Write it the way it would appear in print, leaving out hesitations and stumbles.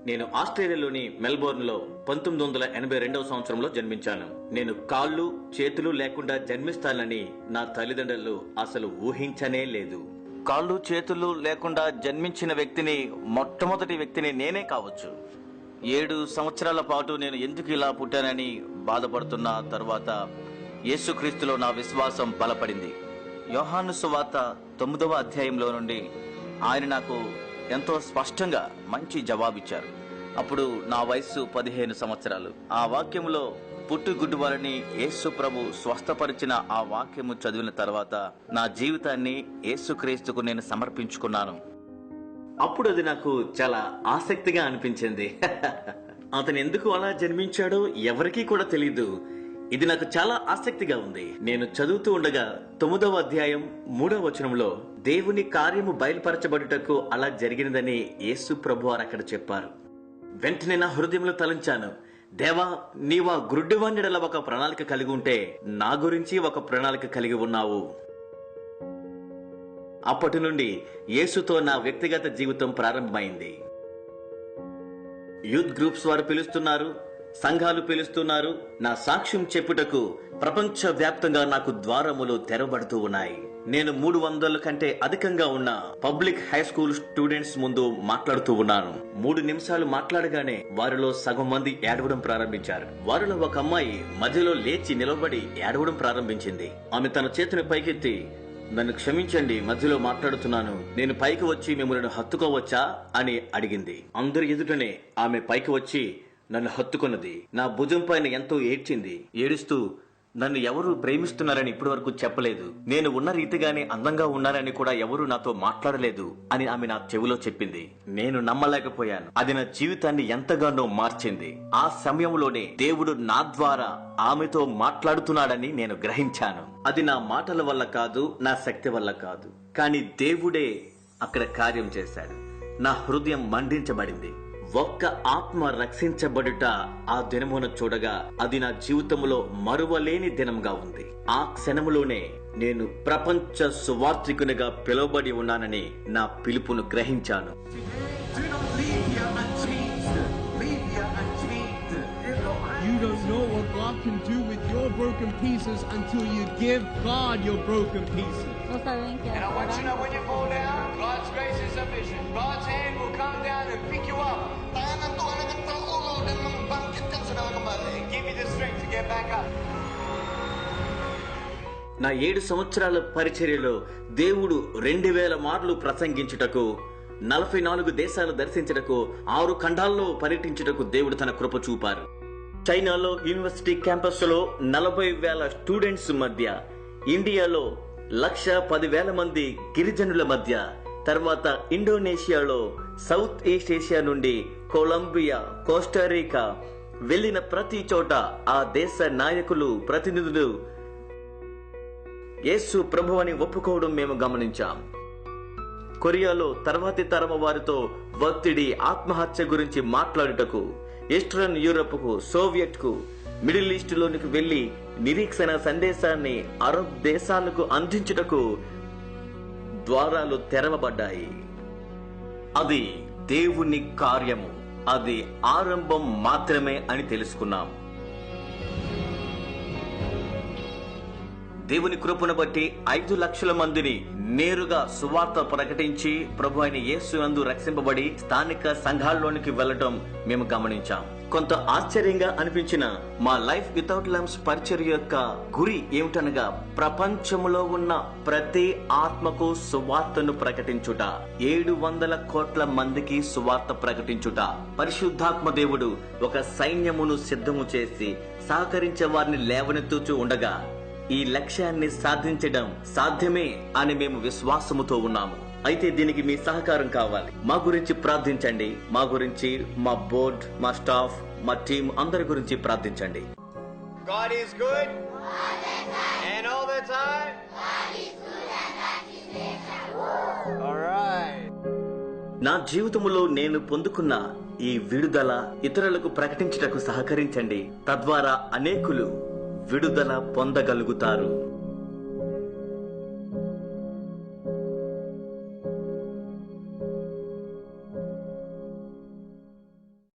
నేను ఆస్ట్రేలియాలోని మెల్బోర్న్ లో 1982వ సంవత్సరంలో జన్మించాను. నేను కాళ్ళు చేతులు లేకుండా జన్మిస్తానని నా తల్లిదండ్రులు అసలు ఊహించనే లేదు. కాళ్ళు చేతులు లేకుండా జన్మించిన వ్యక్తిని, మొట్టమొదటి వ్యక్తిని నేనే కావచ్చు. 7 సంవత్సరాల పాటు నేను ఎందుకు ఇలా పుట్టానని బాధపడుతున్న తర్వాత యేసుక్రీస్తులో నా విశ్వాసం బలపడింది. యోహాను సువార్త 9వ అధ్యాయంలో నుండి ఆయన నాకు ఎంతో స్పష్టంగా మంచి జవాబిచ్చారు. అప్పుడు నా వయస్సు 15 సంవత్సరాలు. ఆ వాక్యములో పుట్టుగుడ్డు వారిని యేసు ప్రభు స్వస్థపరిచిన ఆ వాక్యము చదివిన తర్వాత నా జీవితాన్ని యేసుక్రీస్తుకు నేను సమర్పించుకున్నాను. అప్పుడు అది నాకు చాలా ఆసక్తిగా అనిపించింది. అతను ఎందుకు అలా జన్మించాడో ఎవరికీ కూడా తెలీదు. ఇది నాకు చాలా ఆసక్తిగా ఉంది. నేను చదువుతూ ఉండగా 9వ అధ్యాయం 3వ వచనంలో దేవుని కార్యము బయలుపరచబడుటకు అలా జరిగినదని యేసు ప్రభువారు అక్కడ చెప్పారు. వెంటనే నా హృదయంలో తలంచాను, దేవా, నీవా గుడ్డివాణ్ణిడల ఒక ప్రణాళిక కలిగి ఉంటే నా గురించి ఒక ప్రణాళిక కలిగి ఉన్నావు. అప్పటి నుండి యేసుతో నా వ్యక్తిగత జీవితం ప్రారంభమైంది. యూత్ గ్రూప్స్ వారు పిలుస్తున్నారు, సంఘాలు పిలుస్తున్నారు. నా సాక్ష్యం చెప్పుటకు ప్రపంచ వ్యాప్తంగా నాకు ద్వారములు తెరవబడుతూ ఉన్నాయి. నేను 300 కంటే అధికంగా ఉన్న పబ్లిక్ హై స్కూల్ స్టూడెంట్స్ ముందు మాట్లాడుతూ ఉన్నాను. 3 నిమిషాలు మాట్లాడగానే వారిలో సగం మంది ఏడవడం ప్రారంభించారు. వారిలో ఒక అమ్మాయి మధ్యలో లేచి నిలబడి ఏడవడం ప్రారంభించింది. ఆమె తన చేతిని పైకెత్తి, నన్ను క్షమించండి, మధ్యలో మాట్లాడుతున్నాను, నేను పైకి వచ్చి మిమ్మల్ని హత్తుకోవచ్చా అని అడిగింది. అందరి ఎదుటనే ఆమె పైకి వచ్చి నన్ను హత్తుకున్నది. నా భుజం పైన ఎంతో ఏడ్చింది. ఏడుస్తూ, నన్ను ఎవరు ప్రేమిస్తున్నారని ఇప్పటి వరకు చెప్పలేదు, నేను ఉన్న రీతిగానే అందంగా ఉన్నారని కూడా ఎవరు నాతో మాట్లాడలేదు అని ఆమె నా చెవిలో చెప్పింది. నేను నమ్మలేకపోయాను. అది నా జీవితాన్ని ఎంతగానో మార్చింది. ఆ సమయంలోనే దేవుడు నా ద్వారా ఆమెతో మాట్లాడుతున్నాడని నేను గ్రహించాను. అది నా మాటల వల్ల కాదు, నా శక్తి వల్ల కాదు, కానీ దేవుడే అక్కడ కార్యం చేశాడు. నా హృదయం మండించబడింది. ఒక్క ఆత్మ రక్షించబడుట ఆ దినమున చూడగా అది నా జీవితంలో మరువలేని దినంగా ఉంది. ఆ క్షణములోనే నేను ప్రపంచ సువార్థికునిగా పిలువబడి ఉన్నానని నా పిలుపును గ్రహించాను. You don't know what God can do with your broken pieces until you give God your broken pieces. And I want you to know when you fall down, God's grace is sufficient. God's hand will come down and pick you up. Tangan Tuhan akan terulur dan membangkitkan saudara kembali. Give you the strength to get back up. నా 7 సంవత్సరాల పరిచర్యలో దేవుడు 2000 మార్లు ప్రసంగించుటకు, 44 దేశాలు దర్శించుటకు, 6 ఖండాల్లో పర్యటించుటకు దేవుడు తన కృప చూపారు. చైనాలో యూనివర్సిటీ క్యాంపస్ లో 40,000 స్టూడెంట్స్ మధ్య, ఇండియాలో 1,10,000 మంది గిరిజనుల మధ్య, తర్వాత ఇండోనేషియాలో, సౌత్ ఈస్ట్ ఏషియా నుండి కొలంబియా, కోస్టారికా వెళ్లిన ప్రతి చోట ఆ దేశ నాయకులు, ప్రతినిధులు యేసు ప్రభు అని ఒప్పుకోవడం మేము గమనించాం. కొరియాలో తర్వాతి తరం వారితో ఒత్తిడి, ఆత్మహత్య గురించి మాట్లాడుటకు, ఈస్టర్న్ యూరప్ కు, సోవియట్ కు, మిడిల్ ఈస్ట్ లోనికి వెళ్లి నిరీక్షణ సందేశాన్ని అరబ్ దేశాలకు అందించుటకు ద్వారాలు తెరవబడ్డాయి. అది దేవుని కార్యము, అది ఆరంభం మాత్రమే అని తెలుసుకున్నాం. దేవుని కృపను బట్టి 5 లక్షల మందిని నేరుగా సువార్త ప్రకటించి ప్రభు అయిన యేసు నందు రక్షింపబడి స్థానిక సంఘాల్లోనికి వెళ్లడం మేము గమనించాం. కొంత ఆశ్చర్యంగా అనిపించిన మా లైఫ్ వితౌట్ లమ్స్ పరిచర్య యొక్క గురి ఏమిటనగా, ప్రపంచంలో ఉన్న ప్రతి ఆత్మకు సువార్తను ప్రకటించుట, 700 కోట్ల మందికి సువార్త ప్రకటించుట. పరిశుద్ధాత్మ దేవుడు ఒక సైన్యమును సిద్ధము చేసి సహకరించే వారిని లేవనెత్తుచూ ఉండగా ఈ లక్ష్యాన్ని సాధించడం సాధ్యమే అని మేము విశ్వాసముతో ఉన్నాము. అయితే దీనికి మీ సహకారం కావాలి. మా గురించి ప్రార్థించండి. మా గురించి, మా బోర్డ్, మా స్టాఫ్, మా టీం అందరి గురించి ప్రార్థించండి. God is good. And all the time. All right. నా జీవితంలో నేను పొందుకున్న ఈ విడుదల ఇతరులకు ప్రకటించుటకు సహకరించండి. తద్వారా అనేకులు విడుదల పొందగలుగుతారు.